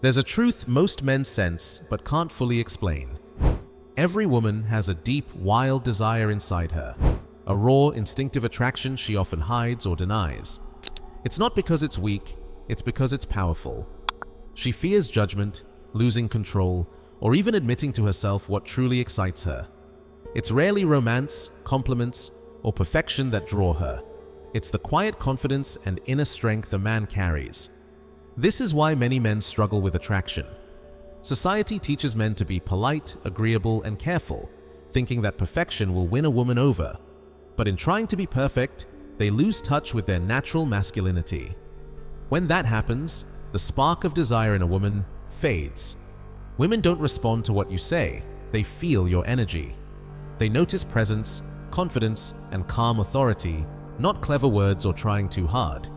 There's a truth most men sense but can't fully explain. Every woman has a deep, wild desire inside her, a raw, instinctive attraction she often hides or denies. It's not because it's weak, it's because it's powerful. She fears judgment, losing control, or even admitting to herself what truly excites her. It's rarely romance, compliments, or perfection that draw her. It's the quiet confidence and inner strength a man carries. This is why many men struggle with attraction. Society teaches men to be polite, agreeable, and careful, thinking that perfection will win a woman over. But in trying to be perfect, they lose touch with their natural masculinity. When that happens, the spark of desire in a woman fades. Women don't respond to what you say, they feel your energy. They notice presence, confidence, and calm authority, not clever words or trying too hard.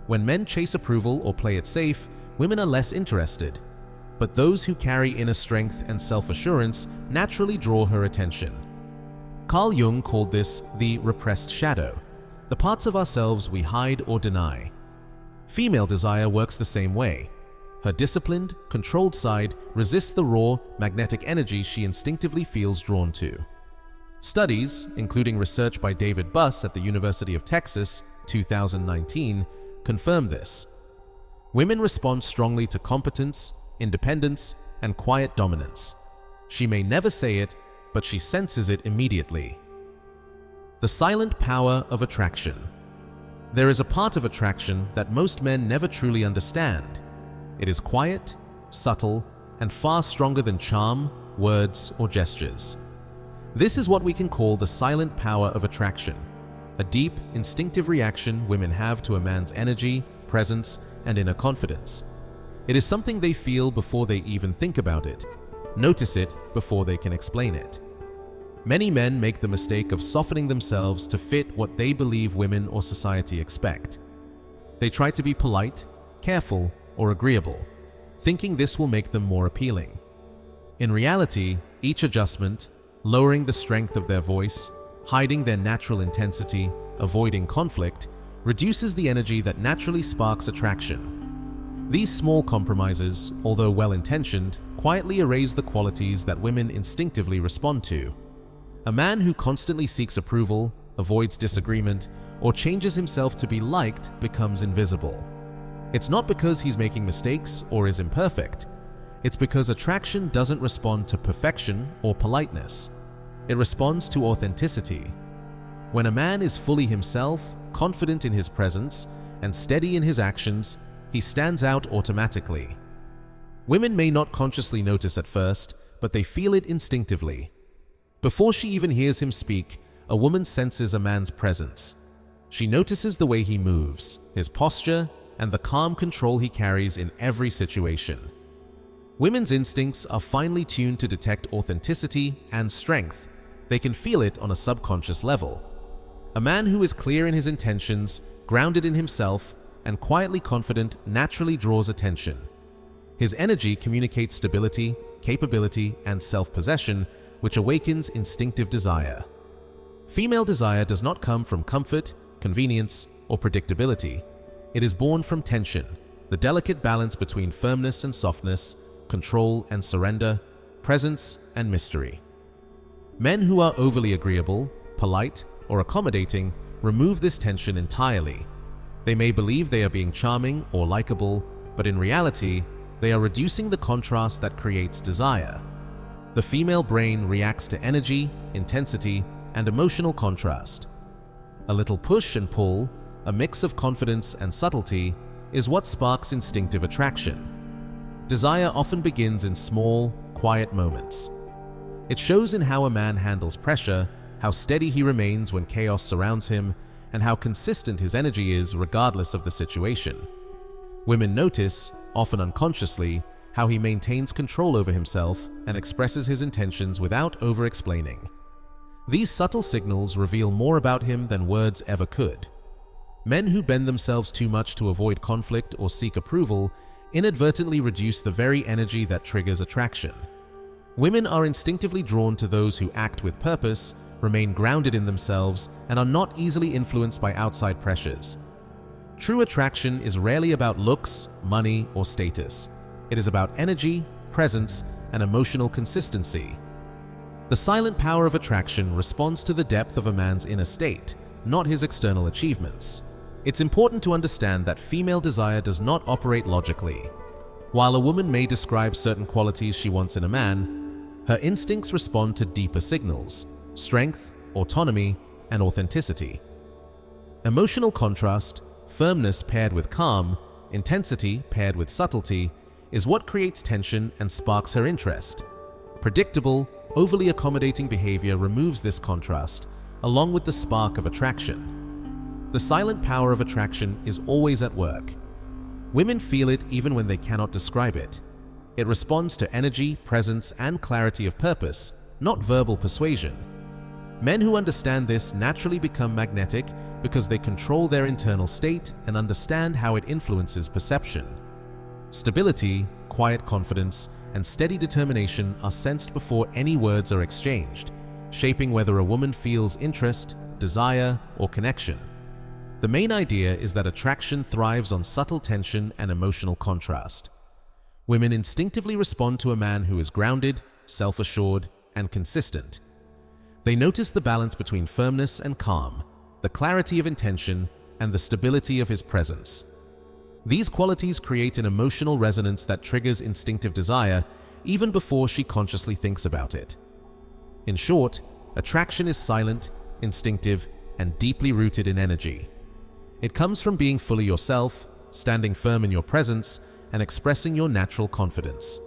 When men chase approval or play it safe, women are less interested. But those who carry inner strength and self-assurance naturally draw her attention. Carl Jung called this the repressed shadow, the parts of ourselves we hide or deny. Female desire works the same way. Her disciplined, controlled side resists the raw, magnetic energy she instinctively feels drawn to. Studies, including research by David Buss at the University of Texas, 2019, confirm this. Women respond strongly to competence, independence, and quiet dominance. She may never say it, but she senses it immediately. The silent power of attraction. There is a part of attraction that most men never truly understand. It is quiet, subtle, and far stronger than charm, words, or gestures. This is what we can call the silent power of attraction, a deep, instinctive reaction women have to a man's energy, presence, and inner confidence. It is something they feel before they even think about it, notice it before they can explain it. Many men make the mistake of softening themselves to fit what they believe women or society expect. They try to be polite, careful, or agreeable, thinking this will make them more appealing. In reality, each adjustment, lowering the strength of their voice, hiding their natural intensity, avoiding conflict, reduces the energy that naturally sparks attraction. These small compromises, although well-intentioned, quietly erase the qualities that women instinctively respond to. A man who constantly seeks approval, avoids disagreement, or changes himself to be liked becomes invisible. It's not because he's making mistakes or is imperfect. It's because attraction doesn't respond to perfection or politeness. It responds to authenticity. When a man is fully himself, confident in his presence, and steady in his actions, he stands out automatically. Women may not consciously notice at first, but they feel it instinctively. Before she even hears him speak, a woman senses a man's presence. She notices the way he moves, his posture, and the calm control he carries in every situation. Women's instincts are finely tuned to detect authenticity and strength. They can feel it on a subconscious level. A man who is clear in his intentions, grounded in himself, and quietly confident naturally draws attention. His energy communicates stability, capability, and self-possession, which awakens instinctive desire. Female desire does not come from comfort, convenience, or predictability. It is born from tension, the delicate balance between firmness and softness, control and surrender, presence and mystery. Men who are overly agreeable, polite, or accommodating remove this tension entirely. They may believe they are being charming or likable, but in reality, they are reducing the contrast that creates desire. The female brain reacts to energy, intensity, and emotional contrast. A little push and pull, a mix of confidence and subtlety, is what sparks instinctive attraction. Desire often begins in small, quiet moments. It shows in how a man handles pressure, how steady he remains when chaos surrounds him, and how consistent his energy is regardless of the situation. Women notice, often unconsciously, how he maintains control over himself and expresses his intentions without over-explaining. These subtle signals reveal more about him than words ever could. Men who bend themselves too much to avoid conflict or seek approval inadvertently reduce the very energy that triggers attraction. Women are instinctively drawn to those who act with purpose, remain grounded in themselves, and are not easily influenced by outside pressures. True attraction is rarely about looks, money, or status. It is about energy, presence, and emotional consistency. The silent power of attraction responds to the depth of a man's inner state, not his external achievements. It's important to understand that female desire does not operate logically. While a woman may describe certain qualities she wants in a man, her instincts respond to deeper signals: strength, autonomy, and authenticity. Emotional contrast, firmness paired with calm, intensity paired with subtlety, is what creates tension and sparks her interest. Predictable, overly accommodating behavior removes this contrast, along with the spark of attraction. The silent power of attraction is always at work. Women feel it even when they cannot describe it. It responds to energy, presence, and clarity of purpose, not verbal persuasion. Men who understand this naturally become magnetic because they control their internal state and understand how it influences perception. Stability, quiet confidence, and steady determination are sensed before any words are exchanged, shaping whether a woman feels interest, desire, or connection. The main idea is that attraction thrives on subtle tension and emotional contrast. Women instinctively respond to a man who is grounded, self-assured, and consistent. They notice the balance between firmness and calm, the clarity of intention, and the stability of his presence. These qualities create an emotional resonance that triggers instinctive desire even before she consciously thinks about it. In short, attraction is silent, instinctive, and deeply rooted in energy. It comes from being fully yourself, standing firm in your presence, and expressing your natural confidence.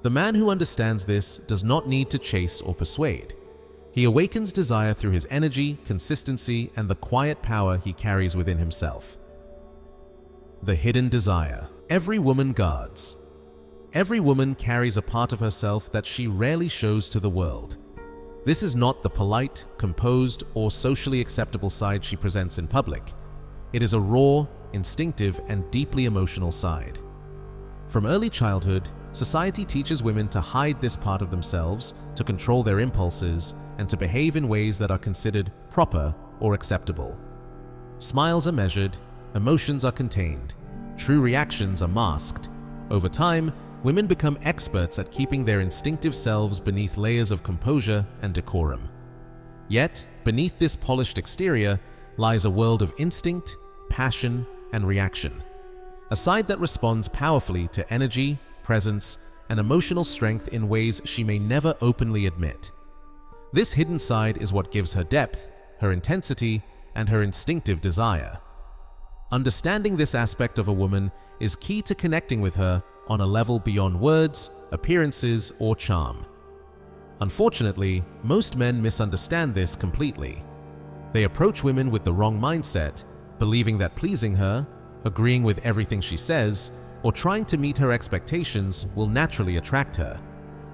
The man who understands this does not need to chase or persuade. He awakens desire through his energy, consistency, and the quiet power he carries within himself. The hidden desire. Every woman guards. Every woman carries a part of herself that she rarely shows to the world. This is not the polite, composed, or socially acceptable side she presents in public. It is a raw, instinctive, and deeply emotional side. From early childhood, society teaches women to hide this part of themselves, to control their impulses, and to behave in ways that are considered proper or acceptable. Smiles are measured, emotions are contained, true reactions are masked. Over time, women become experts at keeping their instinctive selves beneath layers of composure and decorum. Yet, beneath this polished exterior lies a world of instinct, passion, and reaction. A side that responds powerfully to energy, presence, and emotional strength in ways she may never openly admit. This hidden side is what gives her depth, her intensity, and her instinctive desire. Understanding this aspect of a woman is key to connecting with her on a level beyond words, appearances, or charm. Unfortunately, most men misunderstand this completely. They approach women with the wrong mindset, believing that pleasing her, agreeing with everything she says, or trying to meet her expectations will naturally attract her.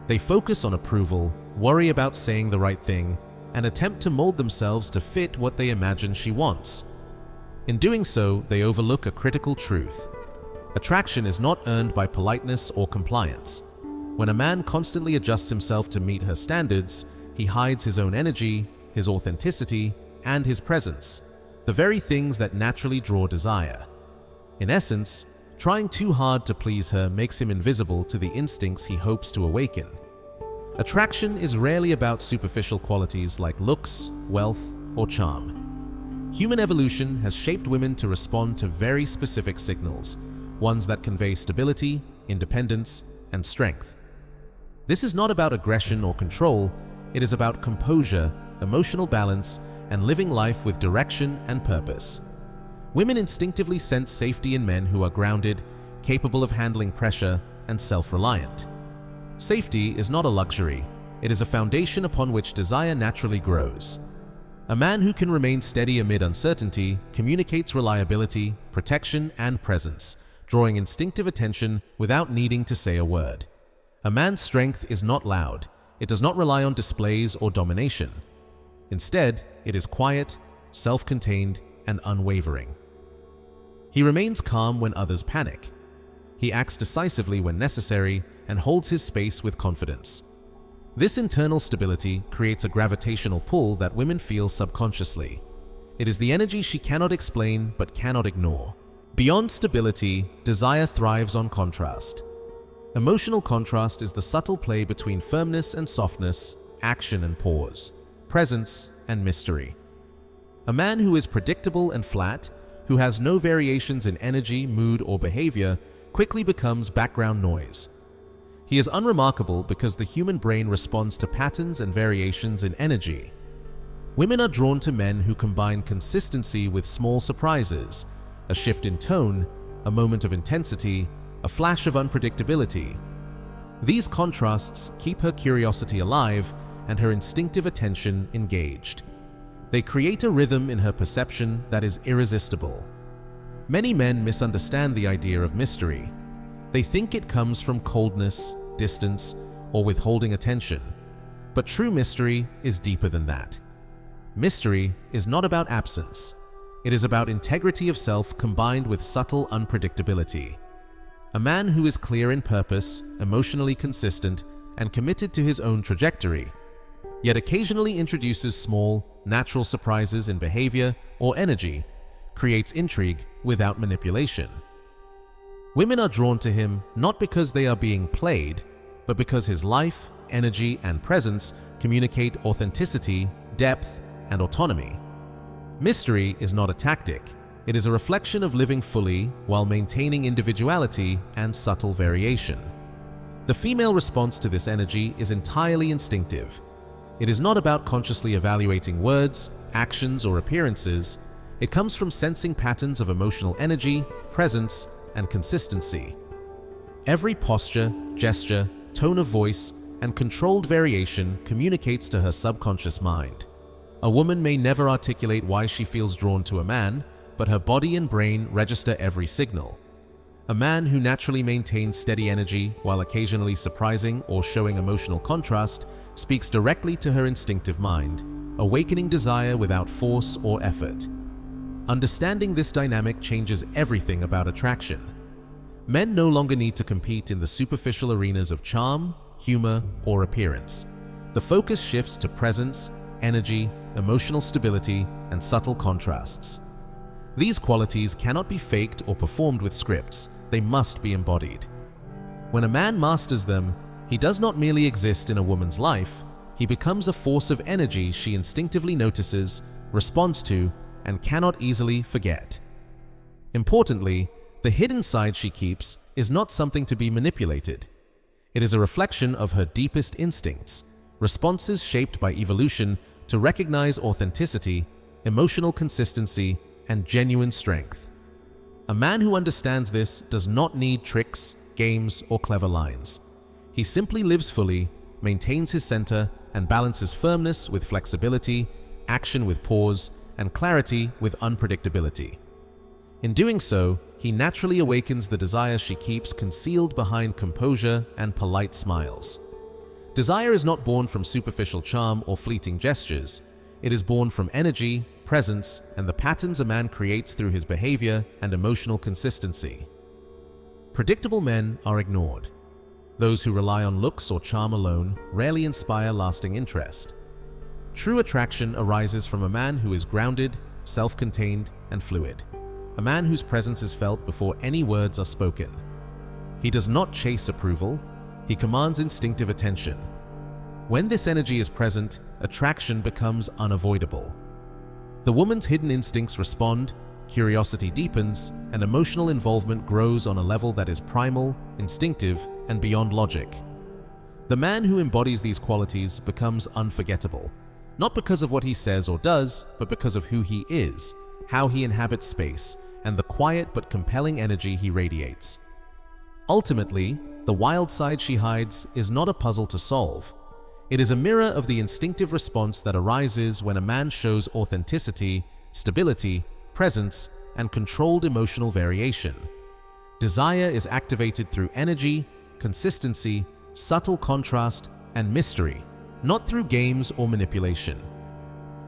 They focus on approval, worry about saying the right thing, and attempt to mold themselves to fit what they imagine she wants. In doing so, they overlook a critical truth. Attraction is not earned by politeness or compliance. When a man constantly adjusts himself to meet her standards, he hides his own energy, his authenticity, and his presence, the very things that naturally draw desire. In essence, trying too hard to please her makes him invisible to the instincts he hopes to awaken. Attraction is rarely about superficial qualities like looks, wealth, or charm. Human evolution has shaped women to respond to very specific signals, ones that convey stability, independence, and strength. This is not about aggression or control, it is about composure, emotional balance, and living life with direction and purpose. Women instinctively sense safety in men who are grounded, capable of handling pressure, and self-reliant. Safety is not a luxury, it is a foundation upon which desire naturally grows. A man who can remain steady amid uncertainty communicates reliability, protection, and presence, drawing instinctive attention without needing to say a word. A man's strength is not loud, it does not rely on displays or domination. Instead, it is quiet, self-contained, and unwavering. He remains calm when others panic. He acts decisively when necessary and holds his space with confidence. This internal stability creates a gravitational pull that women feel subconsciously. It is the energy she cannot explain but cannot ignore. Beyond stability, desire thrives on contrast. Emotional contrast is the subtle play between firmness and softness, action and pause, presence and mystery. A man who is predictable and flat, who has no variations in energy, mood, or behavior, quickly becomes background noise. He is unremarkable because the human brain responds to patterns and variations in energy. Women are drawn to men who combine consistency with small surprises, a shift in tone, a moment of intensity, a flash of unpredictability. These contrasts keep her curiosity alive and her instinctive attention engaged. They create a rhythm in her perception that is irresistible. Many men misunderstand the idea of mystery. They think it comes from coldness, distance, or withholding attention. But true mystery is deeper than that. Mystery is not about absence. It is about integrity of self combined with subtle unpredictability. A man who is clear in purpose, emotionally consistent, and committed to his own trajectory, yet occasionally introduces small, natural surprises in behavior or energy, creates intrigue without manipulation. Women are drawn to him not because they are being played, but because his life, energy, and presence communicate authenticity, depth, and autonomy. Mystery is not a tactic. It is a reflection of living fully while maintaining individuality and subtle variation. The female response to this energy is entirely instinctive. It is not about consciously evaluating words, actions, or appearances. It comes from sensing patterns of emotional energy, presence, and consistency. Every posture, gesture, tone of voice, and controlled variation communicates to her subconscious mind. A woman may never articulate why she feels drawn to a man, but her body and brain register every signal. A man who naturally maintains steady energy while occasionally surprising or showing emotional contrast speaks directly to her instinctive mind, awakening desire without force or effort. Understanding this dynamic changes everything about attraction. Men no longer need to compete in the superficial arenas of charm, humor, or appearance. The focus shifts to presence, energy, emotional stability, and subtle contrasts. These qualities cannot be faked or performed with scripts. They must be embodied. When a man masters them, he does not merely exist in a woman's life, he becomes a force of energy she instinctively notices, responds to, and cannot easily forget. Importantly, the hidden side she keeps is not something to be manipulated. It is a reflection of her deepest instincts, responses shaped by evolution to recognize authenticity, emotional consistency, and genuine strength. A man who understands this does not need tricks, games, or clever lines. He simply lives fully, maintains his center, and balances firmness with flexibility, action with pause, and clarity with unpredictability. In doing so, he naturally awakens the desire she keeps concealed behind composure and polite smiles. Desire is not born from superficial charm or fleeting gestures. It is born from energy, presence, and the patterns a man creates through his behavior and emotional consistency. Predictable men are ignored. Those who rely on looks or charm alone rarely inspire lasting interest. True attraction arises from a man who is grounded, self-contained, and fluid. A man whose presence is felt before any words are spoken. He does not chase approval. He commands instinctive attention. When this energy is present, attraction becomes unavoidable. The woman's hidden instincts respond, curiosity deepens, and emotional involvement grows on a level that is primal, instinctive, and beyond logic. The man who embodies these qualities becomes unforgettable, not because of what he says or does, but because of who he is, how he inhabits space, and the quiet but compelling energy he radiates. Ultimately, the wild side she hides is not a puzzle to solve. It is a mirror of the instinctive response that arises when a man shows authenticity, stability, presence, and controlled emotional variation. Desire is activated through energy, consistency, subtle contrast, and mystery, not through games or manipulation.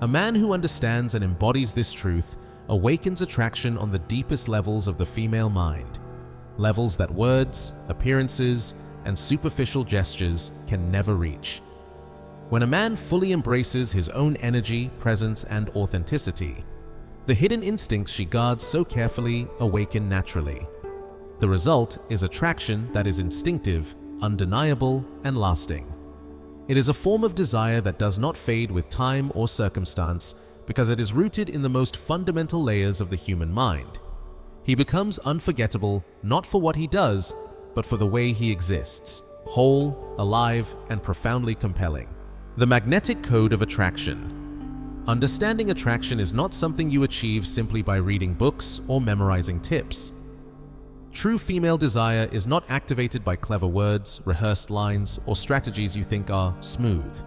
A man who understands and embodies this truth awakens attraction on the deepest levels of the female mind, levels that words, appearances, and superficial gestures can never reach. When a man fully embraces his own energy, presence, and authenticity, the hidden instincts she guards so carefully awaken naturally. The result is attraction that is instinctive, undeniable, and lasting. It is a form of desire that does not fade with time or circumstance because it is rooted in the most fundamental layers of the human mind. He becomes unforgettable not for what he does, but for the way he exists, whole, alive, and profoundly compelling. The magnetic code of attraction. Understanding attraction is not something you achieve simply by reading books or memorizing tips. True female desire is not activated by clever words, rehearsed lines, or strategies you think are smooth.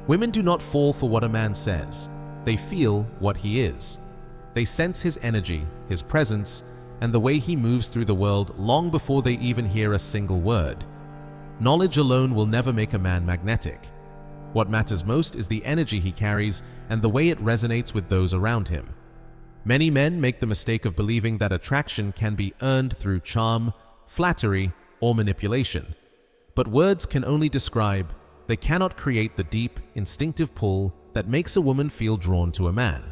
Women do not fall for what a man says. They feel what he is. They sense his energy, his presence, and the way he moves through the world long before they even hear a single word. Knowledge alone will never make a man magnetic. What matters most is the energy he carries and the way it resonates with those around him. Many men make the mistake of believing that attraction can be earned through charm, flattery, or manipulation. But words can only describe, they cannot create the deep, instinctive pull that makes a woman feel drawn to a man.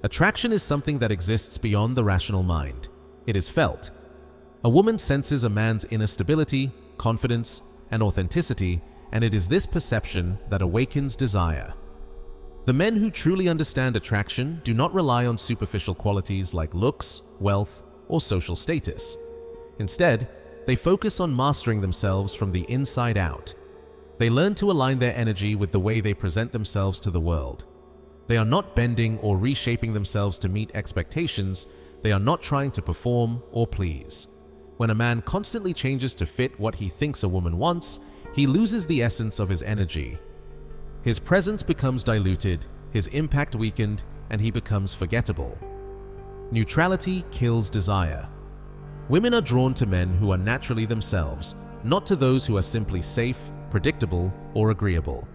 Attraction is something that exists beyond the rational mind. It is felt. A woman senses a man's inner stability, confidence, and authenticity, and it is this perception that awakens desire. The men who truly understand attraction do not rely on superficial qualities like looks, wealth, or social status. Instead, they focus on mastering themselves from the inside out. They learn to align their energy with the way they present themselves to the world. They are not bending or reshaping themselves to meet expectations. They are not trying to perform or please. When a man constantly changes to fit what he thinks a woman wants, he loses the essence of his energy. His presence becomes diluted, his impact weakened, and he becomes forgettable. Neutrality kills desire. Women are drawn to men who are naturally themselves, not to those who are simply safe, predictable, or agreeable.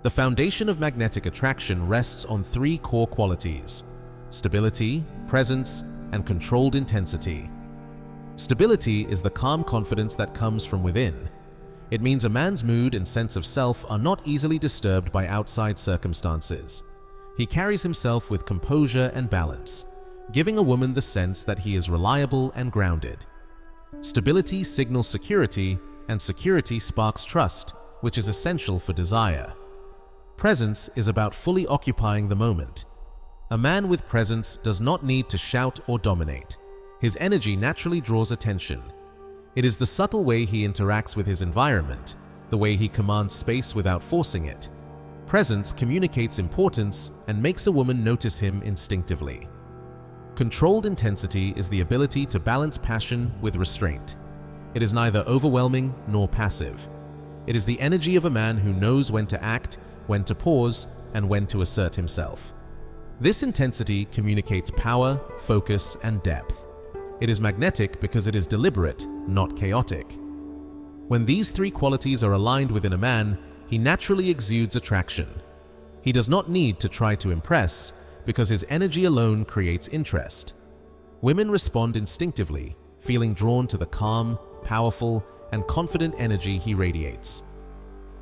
The foundation of magnetic attraction rests on three core qualities: stability, presence, and controlled intensity. Stability is the calm confidence that comes from within. It means a man's mood and sense of self are not easily disturbed by outside circumstances. He carries himself with composure and balance, giving a woman the sense that he is reliable and grounded. Stability signals security, and security sparks trust, which is essential for desire. Presence is about fully occupying the moment. A man with presence does not need to shout or dominate. His energy naturally draws attention. It is the subtle way he interacts with his environment, the way he commands space without forcing it. Presence communicates importance and makes a woman notice him instinctively. Controlled intensity is the ability to balance passion with restraint. It is neither overwhelming nor passive. It is the energy of a man who knows when to act, when to pause, and when to assert himself. This intensity communicates power, focus, and depth. It is magnetic because it is deliberate, not chaotic. When these three qualities are aligned within a man, he naturally exudes attraction. He does not need to try to impress, because his energy alone creates interest. Women respond instinctively, feeling drawn to the calm, powerful, and confident energy he radiates.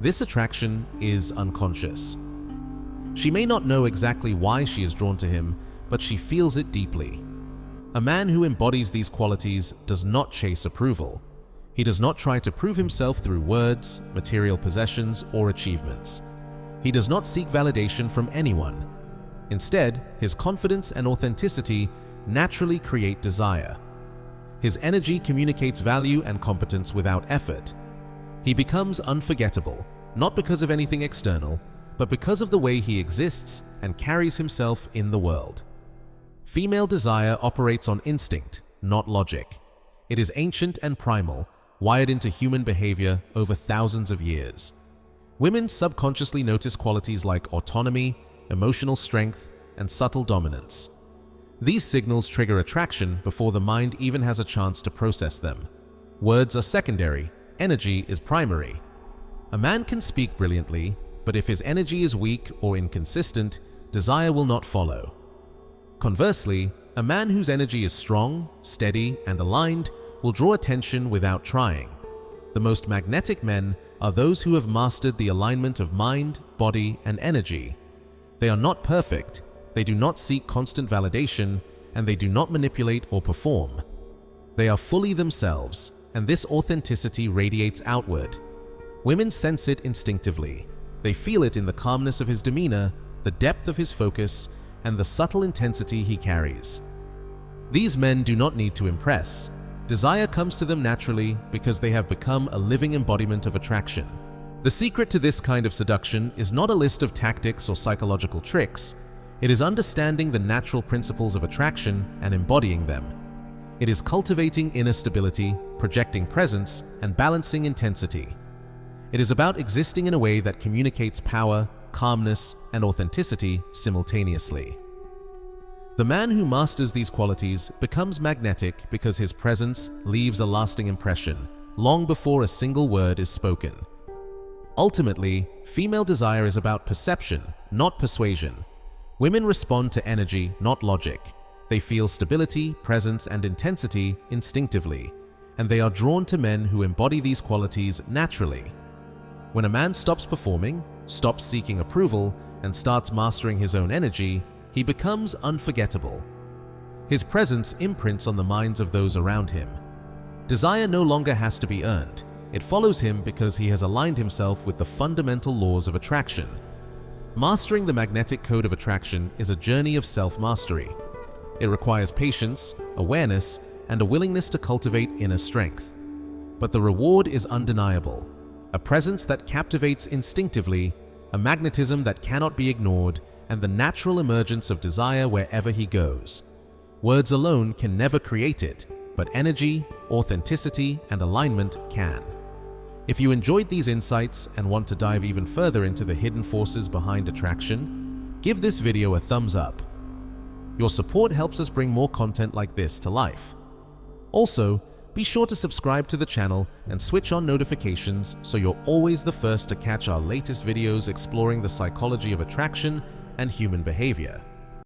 This attraction is unconscious. She may not know exactly why she is drawn to him, but she feels it deeply. A man who embodies these qualities does not chase approval. He does not try to prove himself through words, material possessions, or achievements. He does not seek validation from anyone. Instead, his confidence and authenticity naturally create desire. His energy communicates value and competence without effort. He becomes unforgettable, not because of anything external, but because of the way he exists and carries himself in the world. Female desire operates on instinct, not logic. It is ancient and primal, wired into human behavior over thousands of years. Women subconsciously notice qualities like autonomy, emotional strength, and subtle dominance. These signals trigger attraction before the mind even has a chance to process them. Words are secondary, energy is primary. A man can speak brilliantly, but if his energy is weak or inconsistent, desire will not follow. Conversely, a man whose energy is strong, steady, and aligned will draw attention without trying. The most magnetic men are those who have mastered the alignment of mind, body, and energy. They are not perfect, they do not seek constant validation, and they do not manipulate or perform. They are fully themselves, and this authenticity radiates outward. Women sense it instinctively. They feel it in the calmness of his demeanor, the depth of his focus, and the subtle intensity he carries. These men do not need to impress. Desire comes to them naturally because they have become a living embodiment of attraction. The secret to this kind of seduction is not a list of tactics or psychological tricks. It is understanding the natural principles of attraction and embodying them. It is cultivating inner stability, projecting presence, and balancing intensity. It is about existing in a way that communicates power, calmness, and authenticity simultaneously. The man who masters these qualities becomes magnetic because his presence leaves a lasting impression long before a single word is spoken. Ultimately, female desire is about perception, not persuasion. Women respond to energy, not logic. They feel stability, presence, and intensity instinctively, and they are drawn to men who embody these qualities naturally. When a man stops performing, stops seeking approval, and starts mastering his own energy, he becomes unforgettable. His presence imprints on the minds of those around him. Desire no longer has to be earned. It follows him because he has aligned himself with the fundamental laws of attraction. Mastering the magnetic code of attraction is a journey of self-mastery. It requires patience, awareness, and a willingness to cultivate inner strength. But the reward is undeniable. A presence that captivates instinctively, a magnetism that cannot be ignored, and the natural emergence of desire wherever he goes. Words alone can never create it, but energy, authenticity, and alignment can. If you enjoyed these insights and want to dive even further into the hidden forces behind attraction, give this video a thumbs up. Your support helps us bring more content like this to life. Also, be sure to subscribe to the channel and switch on notifications so you're always the first to catch our latest videos exploring the psychology of attraction and human behavior.